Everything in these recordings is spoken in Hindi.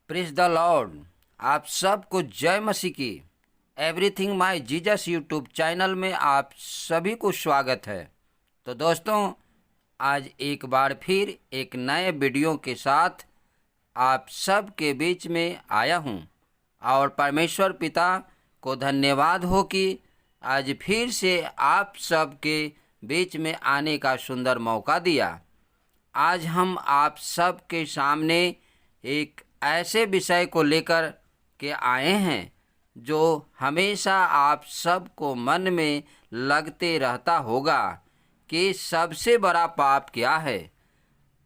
Praise the Lord. आप सबको जय मसीह की। Everything my Jesus YouTube channel में आप सभी को स्वागत है। तो दोस्तों, आज एक बार फिर एक नए वीडियो के साथ आप सब के बीच में आया हूं और परमेश्वर पिता को धन्यवाद हो कि आज फिर से आप सब के बीच में आने का सुंदर मौका दिया। आज हम आप सब के सामने एक ऐसे विषय को लेकर के आए हैं जो हमेशा आप सबको मन में लगते रहता होगा कि सबसे बड़ा पाप क्या है।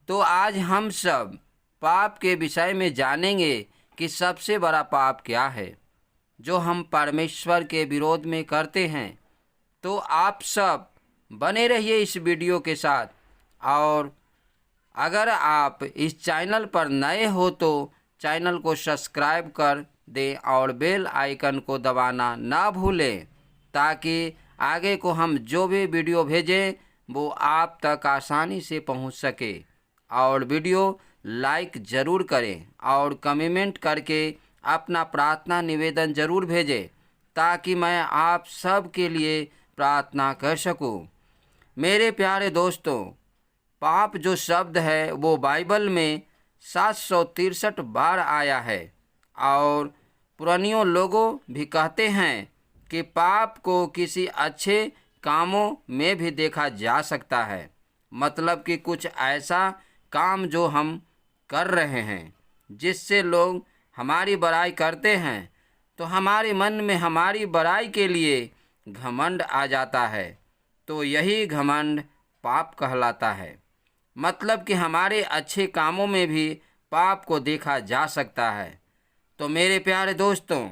तो आज हम सब पाप के विषय में जानेंगे कि सबसे बड़ा पाप क्या है जो हम परमेश्वर के विरोध में करते हैं। तो आप सब बने रहिए इस वीडियो के साथ, और अगर आप इस चैनल पर नए हो तो चैनल को सब्सक्राइब कर दें और बेल आइकन को दबाना ना भूलें, ताकि आगे को हम जो भी वीडियो भेजें वो आप तक आसानी से पहुंच सके। और वीडियो लाइक ज़रूर करें और कमेंट करके अपना प्रार्थना निवेदन ज़रूर भेजें, ताकि मैं आप सब के लिए प्रार्थना कर सकूं। मेरे प्यारे दोस्तों, पाप जो शब्द है वो बाइबल में 763 बार आया है, और पुरानियों लोगों भी कहते हैं कि पाप को किसी अच्छे कामों में भी देखा जा सकता है। मतलब कि कुछ ऐसा काम जो हम कर रहे हैं जिससे लोग हमारी बड़ाई करते हैं, तो हमारे मन में हमारी बड़ाई के लिए घमंड आ जाता है। तो यही घमंड पाप कहलाता है। मतलब कि हमारे अच्छे कामों में भी पाप को देखा जा सकता है। तो मेरे प्यारे दोस्तों,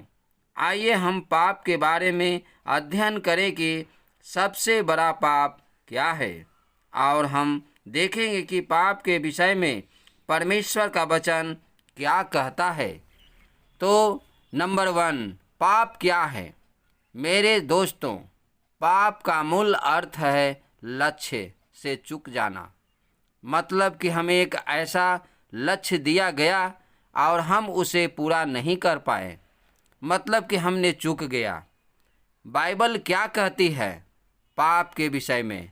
आइए हम पाप के बारे में अध्ययन करें कि सबसे बड़ा पाप क्या है, और हम देखेंगे कि पाप के विषय में परमेश्वर का वचन क्या कहता है। तो नंबर 1, पाप क्या है। मेरे दोस्तों, पाप का मूल अर्थ है लक्ष्य से चूक जाना। मतलब कि हमें एक ऐसा लक्ष्य दिया गया और हम उसे पूरा नहीं कर पाए, मतलब कि हमने चूक गया। बाइबल क्या कहती है पाप के विषय में?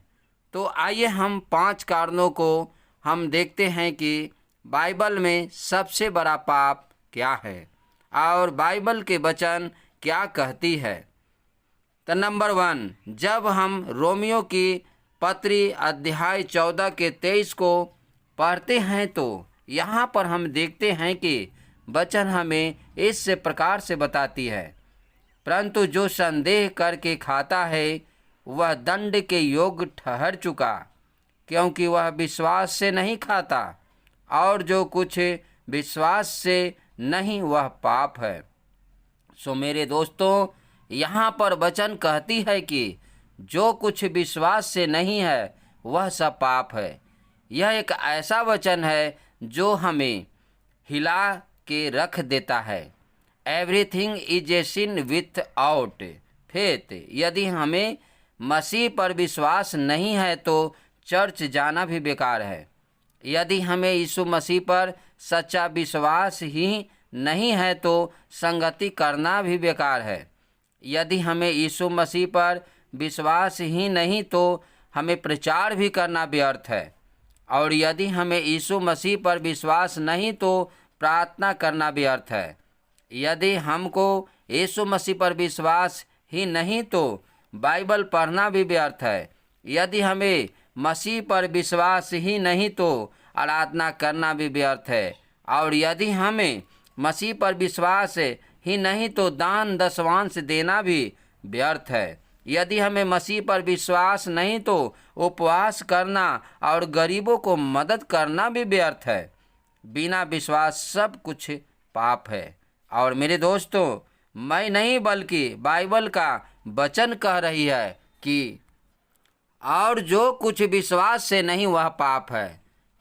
तो आइए हम 5 कारणों को हम देखते हैं कि बाइबल में सबसे बड़ा पाप क्या है और बाइबल के वचन क्या कहती है। तो नंबर 1, जब हम रोमियो की पत्री अध्याय 14 के 23 को पढ़ते हैं तो यहाँ पर हम देखते हैं कि वचन हमें इस प्रकार से बताती है, परंतु जो संदेह करके खाता है वह दंड के योग्य ठहर चुका, क्योंकि वह विश्वास से नहीं खाता, और जो कुछ विश्वास से नहीं वह पाप है। सो मेरे दोस्तों, यहाँ पर वचन कहती है कि जो कुछ विश्वास से नहीं है वह सब पाप है। यह एक ऐसा वचन है जो हमें हिला के रख देता है। Everything is a sin without faith. यदि हमें मसीह पर विश्वास नहीं है तो चर्च जाना भी बेकार है। यदि हमें यीशु मसीह पर सच्चा विश्वास ही नहीं है तो संगति करना भी बेकार है। यदि हमें यीशु मसीह पर विश्वास ही नहीं तो हमें प्रचार भी करना व्यर्थ है। और यदि हमें यीशु मसीह पर विश्वास नहीं तो प्रार्थना करना व्यर्थ है। यदि हमको यीशु मसीह पर विश्वास ही नहीं तो बाइबल पढ़ना भी व्यर्थ है। यदि हमें मसीह पर विश्वास ही नहीं तो आराधना करना भी व्यर्थ है। और यदि हमें मसीह पर विश्वास ही नहीं तो दान दशवांश देना भी व्यर्थ है। यदि हमें मसीह पर विश्वास नहीं तो उपवास करना और गरीबों को मदद करना भी व्यर्थ है। बिना विश्वास सब कुछ पाप है। और मेरे दोस्तों, मैं नहीं बल्कि बाइबल का वचन कह रही है कि और जो कुछ विश्वास से नहीं वह पाप है।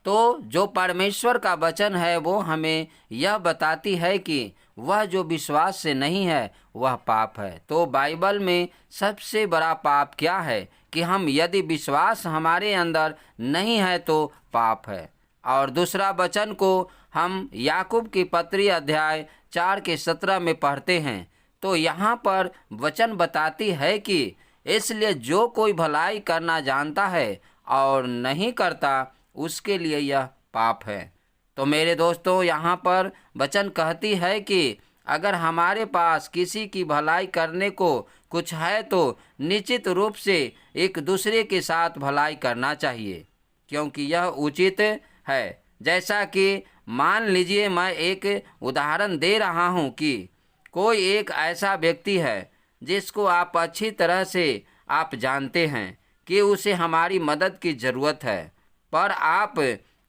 तो जो परमेश्वर का वचन है वो हमें यह बताती है कि वह जो विश्वास से नहीं है वह पाप है। तो बाइबल में सबसे बड़ा पाप क्या है कि हम यदि विश्वास हमारे अंदर नहीं है तो पाप है। और दूसरा वचन को हम याकूब की पत्री अध्याय 4 के 17 में पढ़ते हैं, तो यहाँ पर वचन बताती है कि इसलिए जो कोई भलाई करना जानता है और नहीं करता, उसके लिए यह पाप है। तो मेरे दोस्तों, यहाँ पर वचन कहती है कि अगर हमारे पास किसी की भलाई करने को कुछ है तो निश्चित रूप से एक दूसरे के साथ भलाई करना चाहिए, क्योंकि यह उचित है। जैसा कि मान लीजिए, मैं एक उदाहरण दे रहा हूँ कि कोई एक ऐसा व्यक्ति है जिसको आप अच्छी तरह से आप जानते हैं कि उसे हमारी मदद की ज़रूरत है, पर आप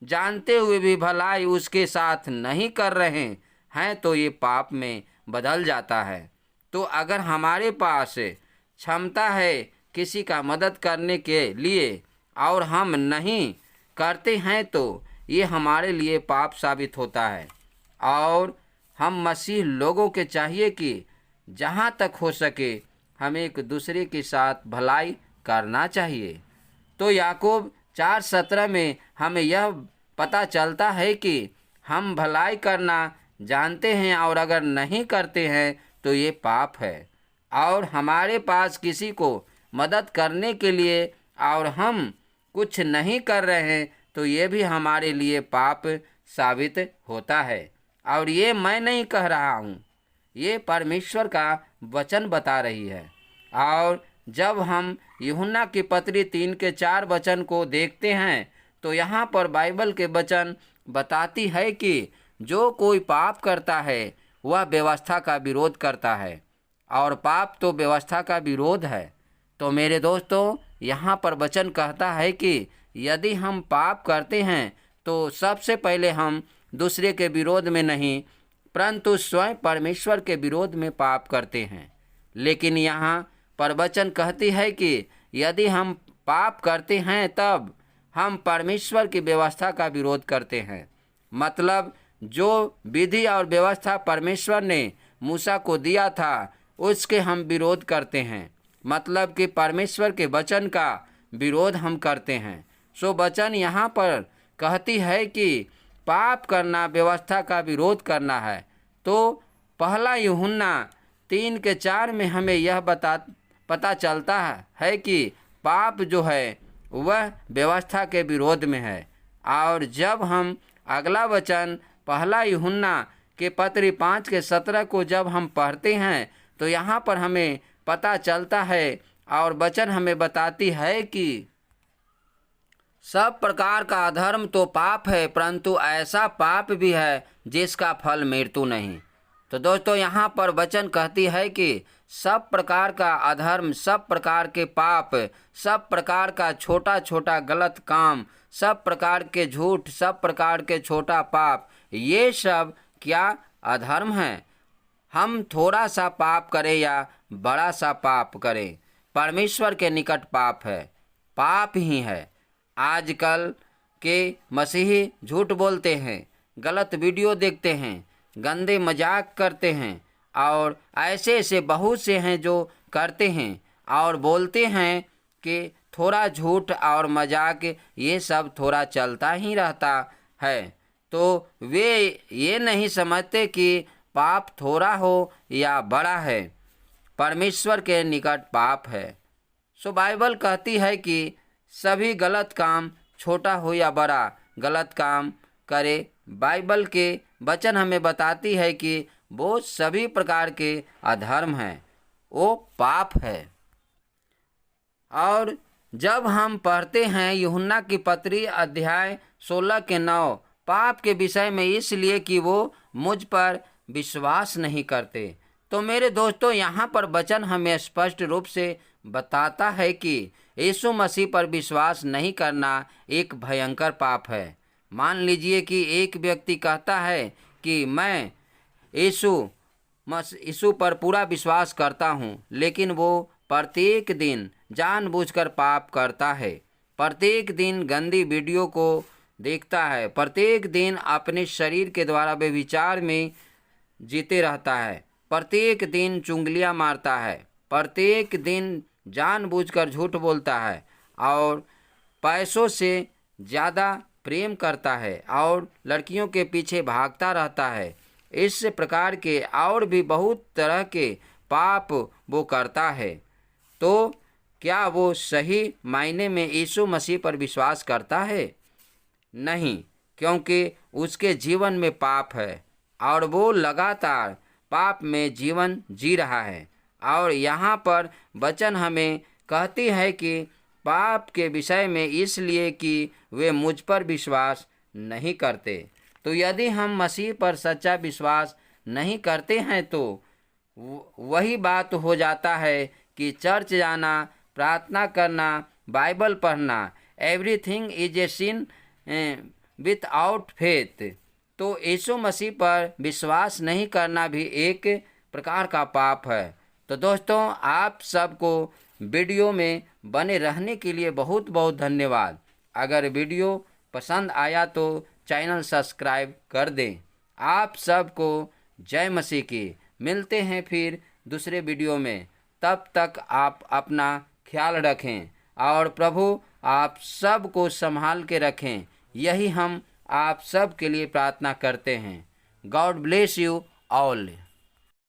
जानते हुए भी भलाई उसके साथ नहीं कर रहे हैं, तो ये पाप में बदल जाता है। तो अगर हमारे पास क्षमता है किसी का मदद करने के लिए और हम नहीं करते हैं, तो ये हमारे लिए पाप साबित होता है। और हम मसीह लोगों के चाहिए कि जहाँ तक हो सके हमें एक दूसरे के साथ भलाई करना चाहिए। तो याकूब 4:17 में हमें यह पता चलता है कि हम भलाई करना जानते हैं और अगर नहीं करते हैं तो ये पाप है। और हमारे पास किसी को मदद करने के लिए और हम कुछ नहीं कर रहे हैं, तो ये भी हमारे लिए पाप साबित होता है। और ये मैं नहीं कह रहा हूँ, ये परमेश्वर का वचन बता रही है। और जब हम यूहन्ना की पत्री 3 के 4 वचन को देखते हैं, तो यहाँ पर बाइबल के वचन बताती है कि जो कोई पाप करता है वह व्यवस्था का विरोध करता है, और पाप तो व्यवस्था का विरोध है। तो मेरे दोस्तों, यहाँ पर वचन कहता है कि यदि हम पाप करते हैं तो सबसे पहले हम दूसरे के विरोध में नहीं, परंतु स्वयं परमेश्वर के विरोध में पाप करते हैं। लेकिन यहाँ पर वचन कहती है कि यदि हम पाप करते हैं तब हम परमेश्वर की व्यवस्था का विरोध करते हैं। मतलब जो विधि और व्यवस्था परमेश्वर ने मूसा को दिया था उसके हम विरोध करते हैं, मतलब कि परमेश्वर के वचन का विरोध हम करते हैं। सो वचन यहाँ पर कहती है कि पाप करना व्यवस्था का विरोध करना है। तो पहला यूहन्ना 3 के 4 में हमें यह पता चलता है कि पाप जो है वह व्यवस्था के विरोध में है। और जब हम अगला वचन पहला यूहन्ना के पत्री 5 के 17 को जब हम पढ़ते हैं, तो यहाँ पर हमें पता चलता है और वचन हमें बताती है कि सब प्रकार का अधर्म तो पाप है, परंतु ऐसा पाप भी है जिसका फल मृत्यु नहीं। तो दोस्तों, यहाँ पर वचन कहती है कि सब प्रकार का अधर्म, सब प्रकार के पाप, सब प्रकार का छोटा छोटा गलत काम, सब प्रकार के झूठ, सब प्रकार के छोटा पाप, ये सब क्या अधर्म है। हम थोड़ा सा पाप करें या बड़ा सा पाप करें, परमेश्वर के निकट पाप है, पाप ही है। आजकल के मसीही झूठ बोलते हैं, गलत वीडियो देखते हैं, गंदे मजाक करते हैं, और ऐसे ऐसे बहुत से हैं जो करते हैं और बोलते हैं कि थोड़ा झूठ और मजाक ये सब थोड़ा चलता ही रहता है। तो वे ये नहीं समझते कि पाप थोड़ा हो या बड़ा है, परमेश्वर के निकट पाप है। सो बाइबल कहती है कि सभी गलत काम, छोटा हो या बड़ा, गलत काम करे। बाइबल के वचन हमें बताती है कि वो सभी प्रकार के अधर्म हैं, वो पाप है। और जब हम पढ़ते हैं यूहन्ना की पत्री अध्याय 16 के 9 पाप के विषय में, इसलिए कि वो मुझ पर विश्वास नहीं करते। तो मेरे दोस्तों, यहाँ पर वचन हमें स्पष्ट रूप से बताता है कि यीशु मसीह पर विश्वास नहीं करना एक भयंकर पाप है। मान लीजिए कि एक व्यक्ति कहता है कि मैं यीशु पर पूरा विश्वास करता हूँ, लेकिन वो प्रत्येक दिन जानबूझकर पाप करता है, प्रत्येक दिन गंदी वीडियो को देखता है, प्रत्येक दिन अपने शरीर के द्वारा व्यभिचार में जीते रहता है, प्रत्येक दिन चुंगलियाँ मारता है, प्रत्येक दिन जानबूझकर झूठ बोलता है और पैसों से ज़्यादा प्रेम करता है और लड़कियों के पीछे भागता रहता है, इस प्रकार के और भी बहुत तरह के पाप वो करता है, तो क्या वो सही मायने में यीशु मसीह पर विश्वास करता है? नहीं, क्योंकि उसके जीवन में पाप है और वो लगातार पाप में जीवन जी रहा है। और यहाँ पर वचन हमें कहती है कि पाप के विषय में इसलिए कि वे मुझ पर विश्वास नहीं करते। तो यदि हम मसीह पर सच्चा विश्वास नहीं करते हैं तो वही बात हो जाता है कि चर्च जाना, प्रार्थना करना, बाइबल पढ़ना, everything is a sin without faith. तो यीशु मसीह पर विश्वास नहीं करना भी एक प्रकार का पाप है। तो दोस्तों, आप सबको वीडियो में बने रहने के लिए बहुत बहुत धन्यवाद। अगर वीडियो पसंद आया तो चैनल सब्सक्राइब कर दें। आप सबको जय मसीह की। मिलते हैं फिर दूसरे वीडियो में। तब तक आप अपना ख्याल रखें और प्रभु आप सबको संभाल के रखें, यही हम आप सब के लिए प्रार्थना करते हैं। God bless you all.